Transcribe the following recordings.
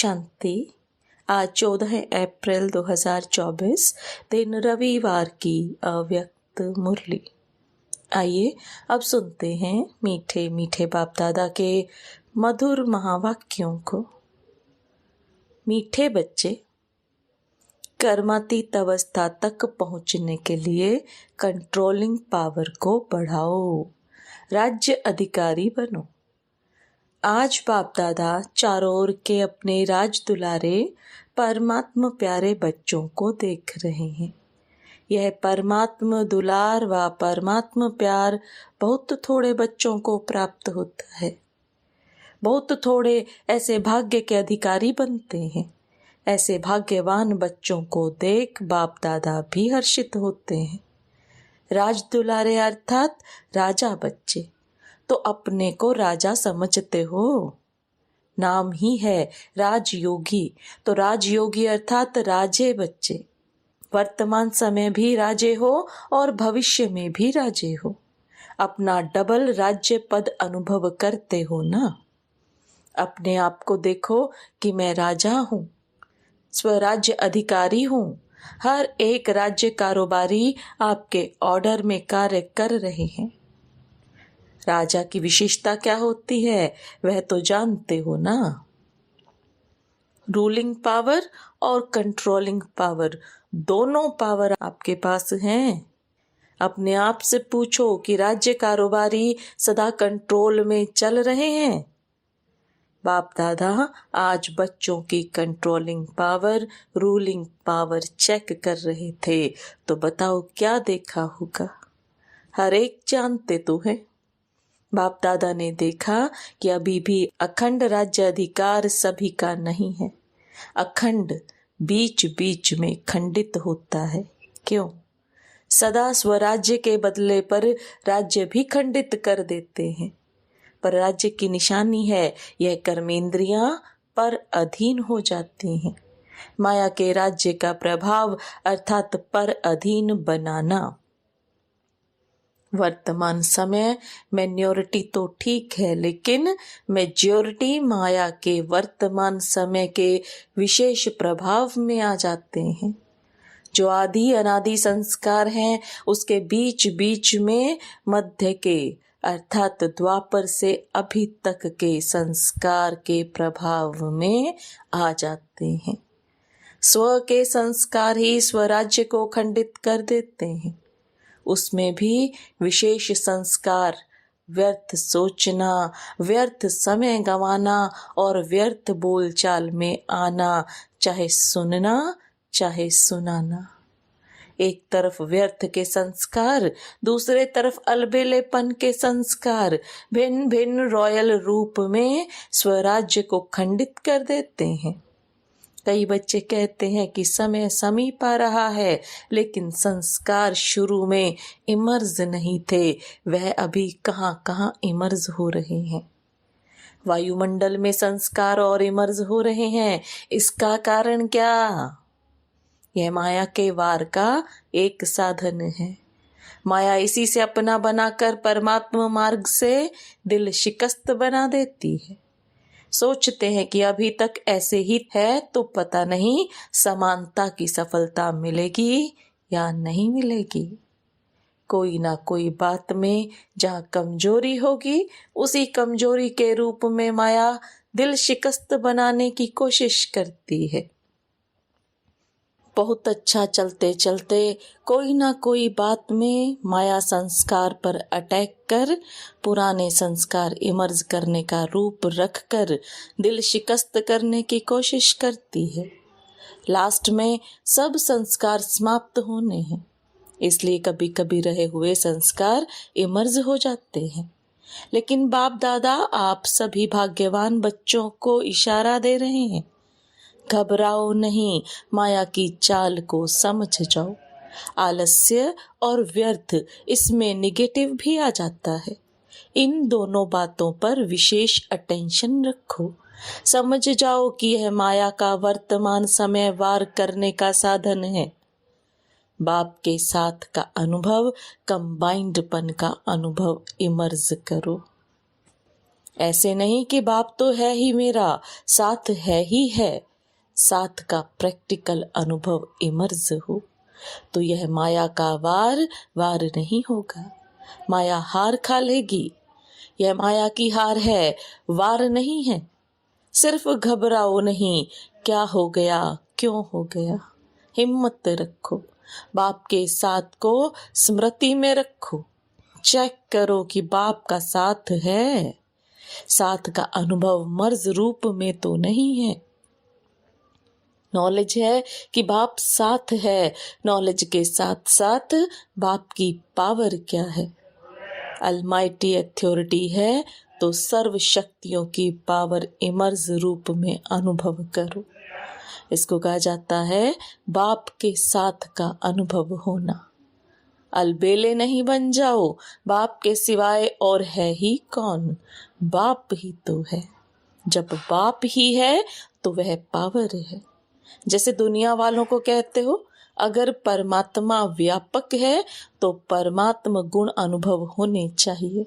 शांति। आज 14 अप्रैल 2024 दिन रविवार की अव्यक्त मुरली। आइए अब सुनते हैं मीठे मीठे बाप दादा के मधुर महावाक्यों को। मीठे बच्चे, कर्मातीत अवस्था तक पहुंचने के लिए कंट्रोलिंग पावर को बढ़ाओ, राज्य अधिकारी बनो। आज बाप दादा चारों ओर के अपने राज दुलारे परमात्मा प्यारे बच्चों को देख रहे हैं। यह परमात्मा दुलार व परमात्मा प्यार बहुत थोड़े बच्चों को प्राप्त होता है। बहुत थोड़े ऐसे भाग्य के अधिकारी बनते हैं। ऐसे भाग्यवान बच्चों को देख बाप दादा भी हर्षित होते हैं। राज दुलारे अर्थात राजा बच्चे, तो अपने को राजा समझते हो। नाम ही है राजयोगी, तो राजयोगी अर्थात राजे बच्चे। वर्तमान समय भी राजे हो और भविष्य में भी राजे हो। अपना डबल राज्य पद अनुभव करते हो ना। अपने आप को देखो कि मैं राजा हूँ, स्वराज्य अधिकारी हूँ। हर एक राज्य कारोबारी आपके ऑर्डर में कार्य कर रहे हैं। राजा की विशेषता क्या होती है वह तो जानते हो ना। रूलिंग पावर और कंट्रोलिंग पावर, दोनों पावर आपके पास हैं। अपने आप से पूछो कि राज्य कारोबारी सदा कंट्रोल में चल रहे हैं। बाप दादा आज बच्चों की controlling power, ruling power check कर रहे थे, तो बताओ क्या देखा होगा। हर एक जानते तो है। बाप दादा ने देखा कि अभी भी अखंड राज्य अधिकार सभी का नहीं है। अखंड बीच बीच में खंडित होता है। क्यों? सदा स्वराज्य के बदले पर राज्य भी खंडित कर देते हैं। पर राज्य की निशानी है यह कर्मेंद्रियां पर अधीन हो जाती हैं। माया के राज्य का प्रभाव अर्थात पर अधीन बनाना। वर्तमान समय मैन्योरिटी तो ठीक है, लेकिन मेजॉरिटी माया के वर्तमान समय के विशेष प्रभाव में आ जाते हैं। जो आदि अनादि संस्कार हैं उसके बीच बीच में मध्य के अर्थात द्वापर से अभी तक के संस्कार के प्रभाव में आ जाते हैं। स्व के संस्कार ही स्वराज्य को खंडित कर देते हैं। उसमें भी विशेष संस्कार, व्यर्थ सोचना, व्यर्थ समय गंवाना और व्यर्थ बोलचाल में आना, चाहे सुनना चाहे सुनाना। एक तरफ व्यर्थ के संस्कार, दूसरे तरफ अलबेलेपन के संस्कार भिन्न भिन्न रॉयल रूप में स्वराज्य को खंडित कर देते हैं। कई बच्चे कहते हैं कि समय समीप आ रहा है, लेकिन संस्कार शुरू में इमर्ज नहीं थे, वह अभी कहाँ कहाँ इमर्ज हो रहे हैं। वायुमंडल में संस्कार और इमर्ज हो रहे हैं। इसका कारण क्या? यह माया के वार का एक साधन है। माया इसी से अपना बनाकर परमात्मा मार्ग से दिल शिकस्त बना देती है। सोचते हैं कि अभी तक ऐसे ही है, तो पता नहीं समानता की सफलता मिलेगी या नहीं मिलेगी। कोई ना कोई बात में जहाँ कमजोरी होगी, उसी कमजोरी के रूप में माया दिल शिकस्त बनाने की कोशिश करती है। बहुत अच्छा चलते चलते कोई ना कोई बात में माया संस्कार पर अटैक कर पुराने संस्कार इमर्ज करने का रूप रखकर दिल शिकस्त करने की कोशिश करती है। लास्ट में सब संस्कार समाप्त होने हैं, इसलिए कभी कभी रहे हुए संस्कार इमर्ज हो जाते हैं। लेकिन बाप दादा आप सभी भाग्यवान बच्चों को इशारा दे रहे हैं, घबराओ नहीं, माया की चाल को समझ जाओ। आलस्य और व्यर्थ, इसमें निगेटिव भी आ जाता है। इन दोनों बातों पर विशेष अटेंशन रखो। समझ जाओ कि यह माया का वर्तमान समय वार करने का साधन है। बाप के साथ का अनुभव, कंबाइंडपन का अनुभव इमर्ज करो। ऐसे नहीं कि बाप तो है ही मेरा, साथ है ही है, साथ का प्रैक्टिकल अनुभव इमर्ज हो, तो यह माया का वार वार नहीं होगा। माया हार खा लेगी। यह माया की हार है, वार नहीं है। सिर्फ घबराओ नहीं, क्या हो गया, क्यों हो गया। हिम्मत रखो, बाप के साथ को स्मृति में रखो। चेक करो कि बाप का साथ है। साथ का अनुभव मर्ज रूप में तो नहीं है। नॉलेज है कि बाप साथ है, नॉलेज के साथ साथ बाप की पावर क्या है। अलमाइटी अथॉरिटी है तो सर्व शक्तियों की पावर इमर्ज रूप में अनुभव करो। इसको कहा जाता है बाप के साथ का अनुभव होना। अलबेले नहीं बन जाओ, बाप के सिवाय और है ही कौन, बाप ही तो है। जब बाप ही है तो वह पावर है। जैसे दुनिया वालों को कहते हो, अगर परमात्मा व्यापक है तो परमात्मा गुण अनुभव होने चाहिए,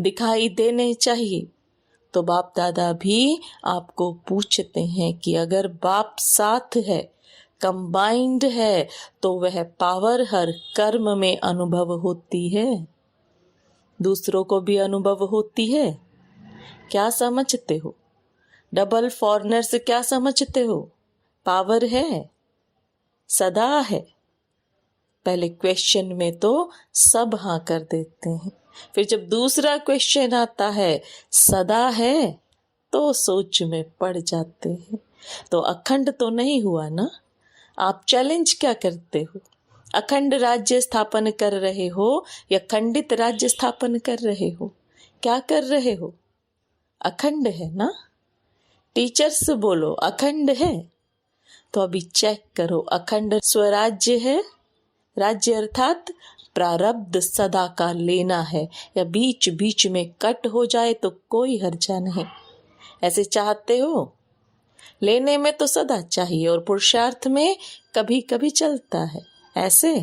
दिखाई देने चाहिए। तो बाप दादा भी आपको पूछते हैं कि अगर बाप साथ है, कंबाइंड है, तो वह पावर हर कर्म में अनुभव होती है, दूसरों को भी अनुभव होती है। क्या समझते हो? डबल फॉरनर्स क्या समझते हो? पावर है, सदा है। पहले क्वेश्चन में तो सब हाँ कर देते हैं, फिर जब दूसरा क्वेश्चन आता है सदा है तो सोच में पड़ जाते हैं। तो अखंड तो नहीं हुआ ना। आप चैलेंज क्या करते हो? अखंड राज्य स्थापन कर रहे हो या खंडित राज्य स्थापन कर रहे हो? क्या कर रहे हो? अखंड है ना। टीचर्स बोलो अखंड है, तो अभी चेक करो अखंड स्वराज्य है। राज्य अर्थात प्रारब्ध सदा का लेना है, या बीच बीच में कट हो जाए तो कोई हर्जा नहीं। ऐसे चाहते हो? लेने में तो सदा चाहिए और पुरुषार्थ में कभी कभी चलता है। ऐसे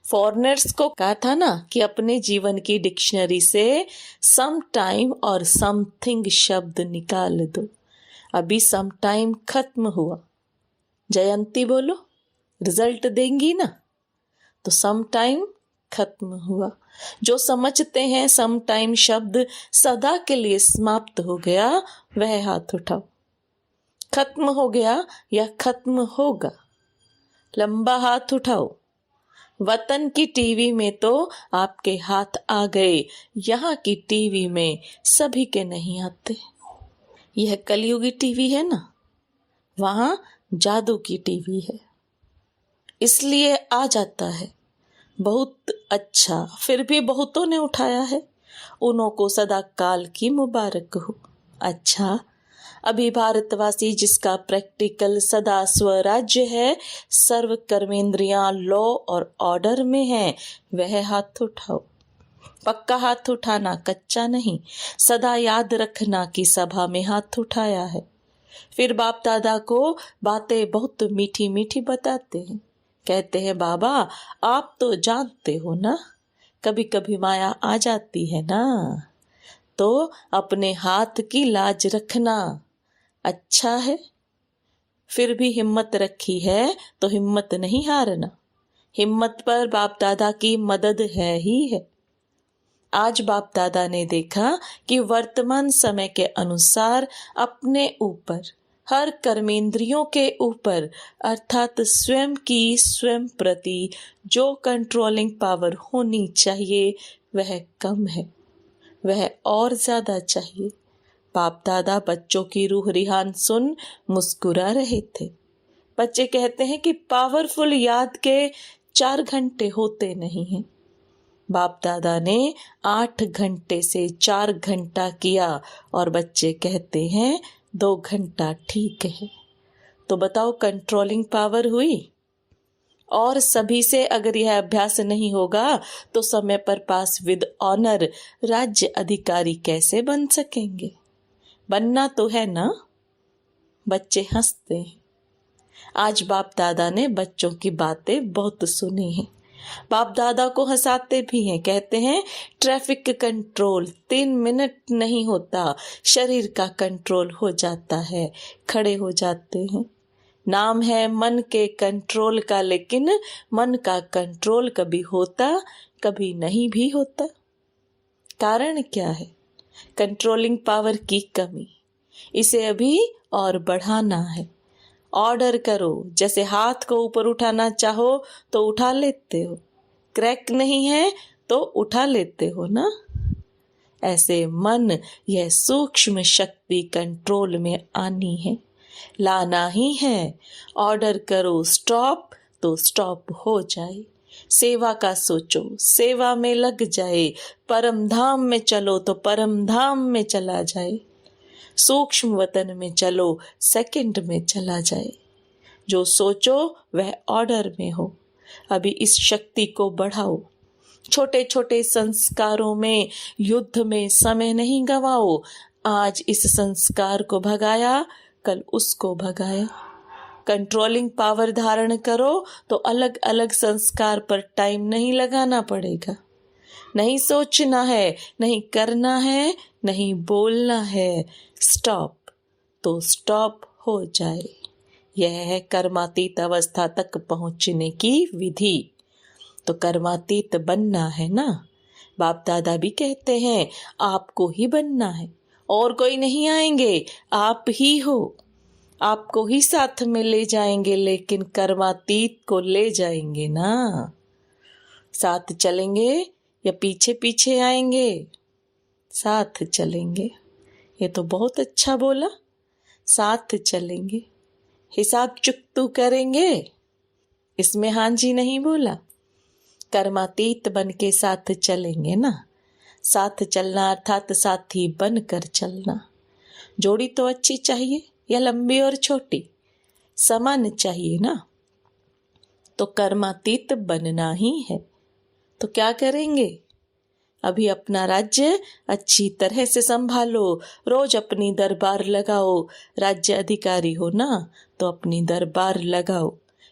फॉरेनर्स को कहा था ना कि अपने जीवन की डिक्शनरी से सम टाइम और समथिंग शब्द निकाल दो। अभी सम टाइम खत्म हुआ। जयंती बोलो, रिजल्ट देंगी ना। तो सम टाइम खत्म हुआ। जो समझते हैं सम टाइम शब्द सदा के लिए समाप्त हो गया, वह हाथ उठाओ। खत्म हो गया या खत्म होगा? लंबा हाथ उठाओ। वतन की टीवी में तो आपके हाथ आ गए, यहाँ की टीवी में सभी के नहीं आते। यह कलयुगी टीवी है ना, वहां जादू की टीवी है, इसलिए आ जाता है। बहुत अच्छा, फिर भी बहुतों ने उठाया है, उन्हों को सदा काल की मुबारक हो। अच्छा, अभी भारतवासी जिसका प्रैक्टिकल सदा स्वराज्य है, सर्व कर्मेंद्रियां लॉ और ऑर्डर में है, वह हाथ उठाओ। पक्का हाथ उठाना, कच्चा नहीं। सदा याद रखना कि सभा में हाथ उठाया है। फिर बाप दादा को बातें बहुत मीठी मीठी बताते हैं। कहते हैं बाबा आप तो जानते हो ना, कभी कभी माया आ जाती है ना, तो अपने हाथ की लाज रखना। अच्छा है, फिर भी हिम्मत रखी है तो हिम्मत नहीं हारना। हिम्मत पर बाप दादा की मदद है ही है। आज बाप दादा ने देखा कि वर्तमान समय के अनुसार अपने ऊपर, हर कर्मेंद्रियों के ऊपर, अर्थात स्वयं की स्वयं प्रति जो कंट्रोलिंग पावर होनी चाहिए वह कम है, वह और ज्यादा चाहिए। बाप दादा बच्चों की रूह रिहान सुन मुस्कुरा रहे थे। बच्चे कहते हैं कि पावरफुल याद के 4 घंटे होते नहीं हैं। बाप दादा ने 8 घंटे से 4 घंटा किया और बच्चे कहते हैं 2 घंटा ठीक है। तो बताओ कंट्रोलिंग पावर हुई? और सभी से अगर यह अभ्यास नहीं होगा तो समय पर पास विद ऑनर राज्य अधिकारी कैसे बन सकेंगे? बनना तो है ना। बच्चे हंसते हैं। आज बाप दादा ने बच्चों की बातें बहुत सुनी हैं। बाप दादा को हंसाते भी हैं, कहते हैं ट्रैफिक कंट्रोल 3 मिनट नहीं होता, शरीर का कंट्रोल हो जाता है, खड़े हो जाते हैं। नाम है मन के कंट्रोल का, लेकिन मन का कंट्रोल कभी होता, कभी नहीं भी होता। कारण क्या है? कंट्रोलिंग पावर की कमी। इसे अभी और बढ़ाना है। ऑर्डर करो, जैसे हाथ को ऊपर उठाना चाहो तो उठा लेते हो, क्रैक नहीं है तो उठा लेते हो ना। ऐसे मन, यह सूक्ष्म शक्ति कंट्रोल में आनी है, लाना ही है। ऑर्डर करो स्टॉप तो स्टॉप हो जाए। सेवा का सोचो, सेवा में लग जाए। परम धाम में चलो तो परम धाम में चला जाए। सूक्ष्म वतन में चलो, सेकंड में चला जाए। जो सोचो वह ऑर्डर में हो। अभी इस शक्ति को बढ़ाओ। छोटे छोटे संस्कारों में, युद्ध में समय नहीं गवाओ। आज इस संस्कार को भगाया, कल उसको भगाया। कंट्रोलिंग पावर धारण करो तो अलग अलग संस्कार पर टाइम नहीं लगाना पड़ेगा। नहीं सोचना है, नहीं करना है, नहीं बोलना है। स्टॉप तो स्टॉप हो जाए। यह है कर्मातीत अवस्था तक पहुंचने की विधि। तो कर्मातीत बनना है ना। बाप दादा भी कहते हैं आपको ही बनना है, और कोई नहीं आएंगे, आप ही हो। आपको ही साथ में ले जाएंगे, लेकिन कर्मातीत को ले जाएंगे ना। साथ चलेंगे या पीछे पीछे आएंगे? साथ चलेंगे। ये तो बहुत अच्छा बोला, साथ चलेंगे। हिसाब चुकतू करेंगे, इसमें हाँ जी नहीं बोला। कर्मातीत बन के साथ चलेंगे ना। साथ चलना अर्थात साथी बन कर चलना। जोड़ी तो अच्छी चाहिए या लंबी और छोटी? समान चाहिए ना। तो कर्मातीत बनना ही है। तो क्या करेंगे? अभी अपना राज्य अच्छी तरह से संभालो। रोज अपनी दरबार लगाओ। राज्य अधिकारी हो ना, तो अपनी दरबार लगाओ।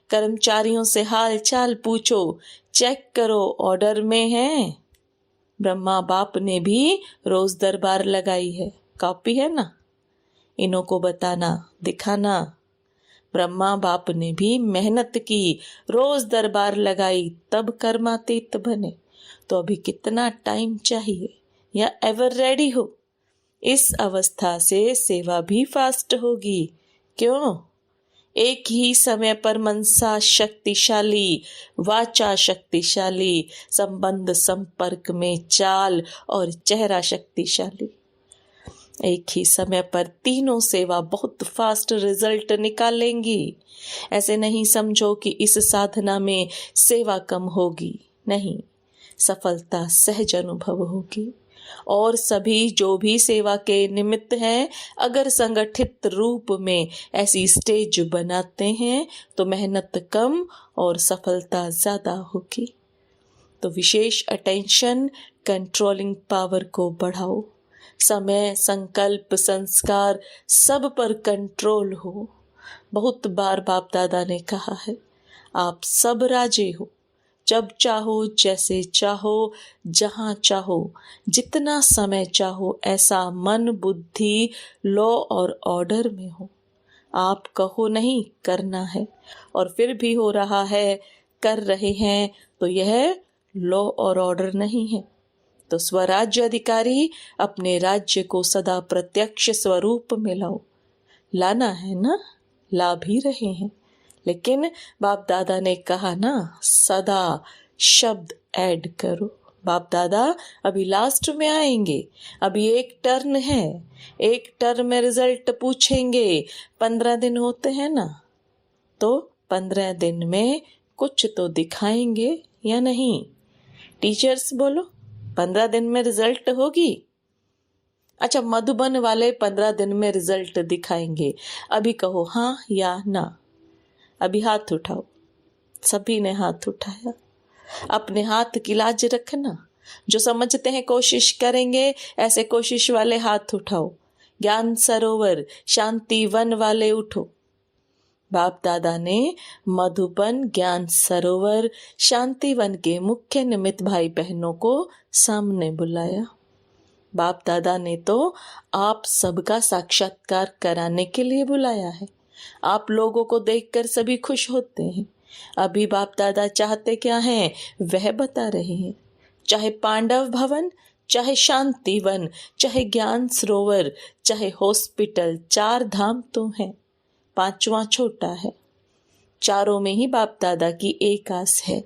कर्मचारियों से हाल चाल पूछो, चेक करो ऑर्डर में है। ब्रह्मा बाप ने भी रोज दरबार लगाई है, कॉपी है ना। इन्हों को बताना, दिखाना। ब्रह्मा बाप ने भी मेहनत की, रोज दरबार लगाई, तब कर्मातीत बने। तो अभी कितना टाइम चाहिए? या एवर रेडी हो? इस अवस्था से सेवा भी फास्ट होगी। क्यों? एक ही समय पर मनसा शक्तिशाली, वाचा शक्तिशाली, संबंध संपर्क में चाल और चेहरा शक्तिशाली। एक ही समय पर तीनों सेवा बहुत फास्ट रिजल्ट निकालेंगी। ऐसे नहीं समझो कि इस साधना में सेवा कम होगी, नहीं, सफलता सहज अनुभव होगी। और सभी जो भी सेवा के निमित्त हैं, अगर संगठित रूप में ऐसी स्टेज बनाते हैं तो मेहनत कम और सफलता ज्यादा होगी। तो विशेष अटेंशन कंट्रोलिंग पावर को बढ़ाओ। समय, संकल्प, संस्कार सब पर कंट्रोल हो। बहुत बार बाप दादा ने कहा है, आप सब राजे हो। जब चाहो, जैसे चाहो, जहां चाहो, जितना समय चाहो, ऐसा मन बुद्धि लॉ और ऑर्डर में हो। आप कहो नहीं, करना है, और फिर भी हो रहा है, कर रहे हैं, तो यह लॉ और ऑर्डर नहीं है। तो स्वराज्य अधिकारी अपने राज्य को सदा प्रत्यक्ष स्वरूप में लाओ। लाना है ना, ला भी रहे हैं। लेकिन बाप दादा ने कहा ना, सदा शब्द ऐड करो। बाप दादा अभी लास्ट में आएंगे। अभी एक टर्न है, एक टर्न में रिजल्ट पूछेंगे। 15 दिन होते हैं ना, तो 15 दिन में कुछ तो दिखाएंगे या नहीं? टीचर्स बोलो, 15 दिन में रिजल्ट होगी? अच्छा, मधुबन वाले 15 दिन में रिजल्ट दिखाएंगे। अभी कहो हाँ या ना। अभी हाथ उठाओ। सभी ने हाथ उठाया। अपने हाथ की लाज रखना। जो समझते हैं कोशिश करेंगे, ऐसे कोशिश वाले हाथ उठाओ। ज्ञान सरोवर, शांति वन वाले उठो। बाप दादा ने मधुबन, ज्ञान सरोवर, शांतिवन के मुख्य निमित्त भाई बहनों को सामने बुलाया। बाप दादा ने तो आप सबका साक्षात्कार कराने के लिए बुलाया है। आप लोगों को देखकर सभी खुश होते हैं। अभी बाप दादा चाहते क्या हैं वह बता रहे हैं। चाहे पांडव भवन, चाहे शांतिवन, चाहे ज्ञान सरोवर, चाहे हॉस्पिटल, 4 धाम तो हैं, 5वां छोटा है। चारों में ही बाप दादा की एक आस है।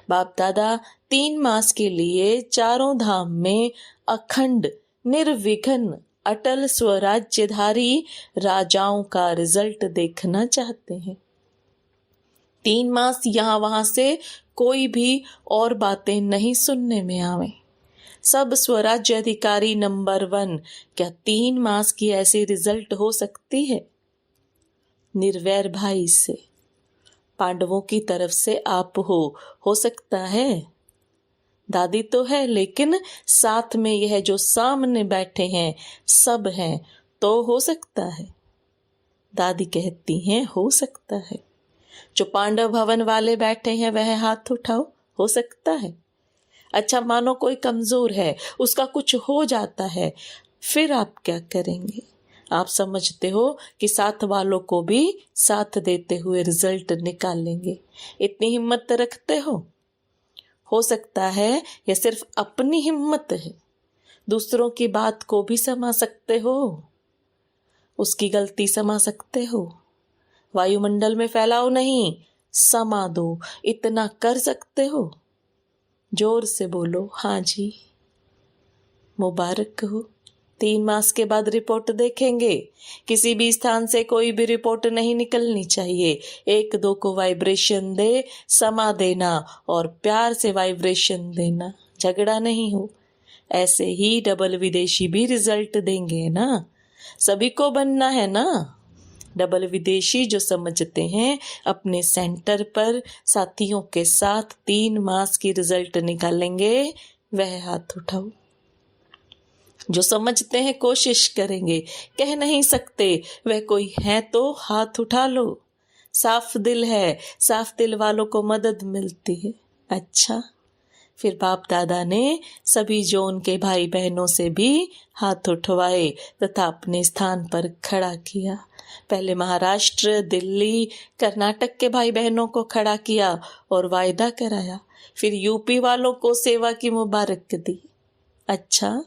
बाप दादा 3 मास के लिए चारों धाम में अखंड, निर्विघ्न, अटल स्वराज्यधारी राजाओं का रिजल्ट देखना चाहते हैं। 3 मास यहाँ वहां से कोई भी और बातें नहीं सुनने में आवे। सब स्वराज्य अधिकारी नंबर 1। क्या 3 मास की ऐसी रिजल्ट हो सकती है? निर्वैर भाई से, पांडवों की तरफ से आप हो सकता है। दादी तो है, लेकिन साथ में यह जो सामने बैठे हैं सब हैं, तो हो सकता है। दादी कहती हैं हो सकता है। जो पांडव भवन वाले बैठे हैं वह हाथ उठाओ, हो सकता है। अच्छा, मानो कोई कमजोर है, उसका कुछ हो जाता है, फिर आप क्या करेंगे? आप समझते हो कि साथ वालों को भी साथ देते हुए रिजल्ट निकालेंगे। इतनी हिम्मत रखते हो सकता है यह सिर्फ अपनी हिम्मत है। दूसरों की बात को भी समा सकते हो, उसकी गलती समा सकते हो। वायुमंडल में फैलाओ नहीं, समा दो। इतना कर सकते हो? जोर से बोलो हाँ जी। मुबारक हो। 3 मास के बाद रिपोर्ट देखेंगे। किसी भी स्थान से कोई भी रिपोर्ट नहीं निकलनी चाहिए। 1-2 को वाइब्रेशन दे, समा देना और प्यार से वाइब्रेशन देना, झगड़ा नहीं हो। ऐसे ही डबल विदेशी भी रिजल्ट देंगे ना। सभी को बनना है ना। डबल विदेशी जो समझते हैं अपने सेंटर पर साथियों के साथ 3 मास की रिजल्ट निकालेंगे, वह हाथ उठाओ। जो समझते हैं कोशिश करेंगे, कह नहीं सकते वह कोई है तो हाथ उठा लो। साफ दिल है, साफ दिल वालों को मदद मिलती है। अच्छा, फिर बाप दादा ने सभी जोन के भाई बहनों से भी हाथ उठवाए तथा अपने स्थान पर खड़ा किया। पहले महाराष्ट्र, दिल्ली, कर्नाटक के भाई बहनों को खड़ा किया और वायदा कराया। फिर यूपी वालों को सेवा की मुबारक दी। अच्छा,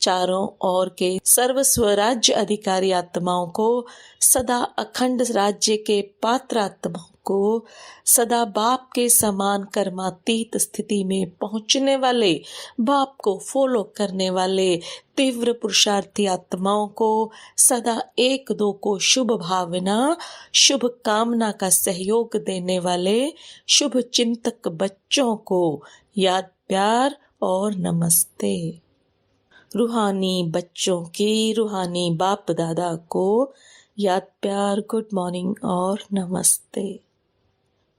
चारों ओर के सर्व स्वराज्य अधिकारी आत्माओं को, सदा अखंड राज्य के पात्र आत्माओं को, सदा बाप के समान कर्मातीत स्थिति में पहुंचने वाले, बाप को फॉलो करने वाले तीव्र पुरुषार्थी आत्माओं को, सदा 1-2 को शुभ भावना, शुभ कामना का सहयोग देने वाले शुभ चिंतक बच्चों को याद, प्यार और नमस्ते। रूहानी बच्चों की रूहानी बाप दादा को याद, प्यार, गुड मॉर्निंग और नमस्ते।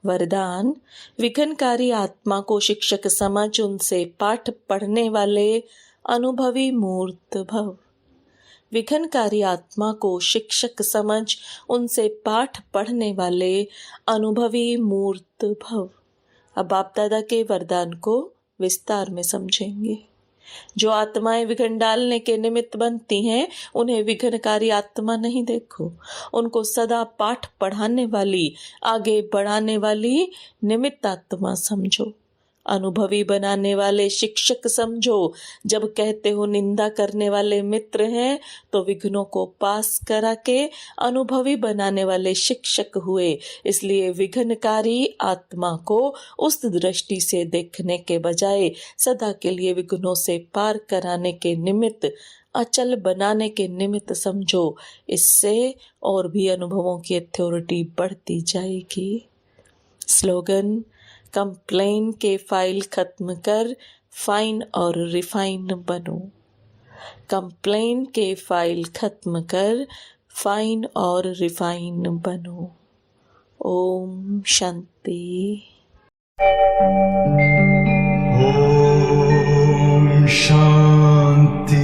वरदान: विघ्नकारी आत्मा को शिक्षक समझ उनसे पाठ पढ़ने वाले अनुभवी मूर्त भव। विघ्नकारी आत्मा को शिक्षक समझ उनसे पाठ पढ़ने वाले अनुभवी मूर्त भव। अब बाप दादा के वरदान को विस्तार में समझेंगे। जो आत्माएं विघ्न डालने के निमित्त बनती हैं, उन्हें विघ्नकारी आत्मा नहीं देखो, उनको सदा पाठ पढ़ाने वाली, आगे बढ़ाने वाली निमित्त आत्मा समझो। अनुभवी बनाने वाले शिक्षक समझो। जब कहते हो निंदा करने वाले मित्र हैं, तो विघ्नों को पास करा के अनुभवी बनाने वाले शिक्षक हुए। इसलिए विघ्नकारी आत्मा को उस दृष्टि से देखने के बजाय सदा के लिए विघ्नों से पार कराने के निमित्त, अचल बनाने के निमित्त समझो। इससे और भी अनुभवों की अथॉरिटी बढ़ती जाएगी। स्लोगन: कंप्लेन के फाइल खत्म कर फाइन और रिफाइन बनो। कंप्लेन के फाइल खत्म कर फाइन और रिफाइन बनो। ओम शांति। ओम शांति।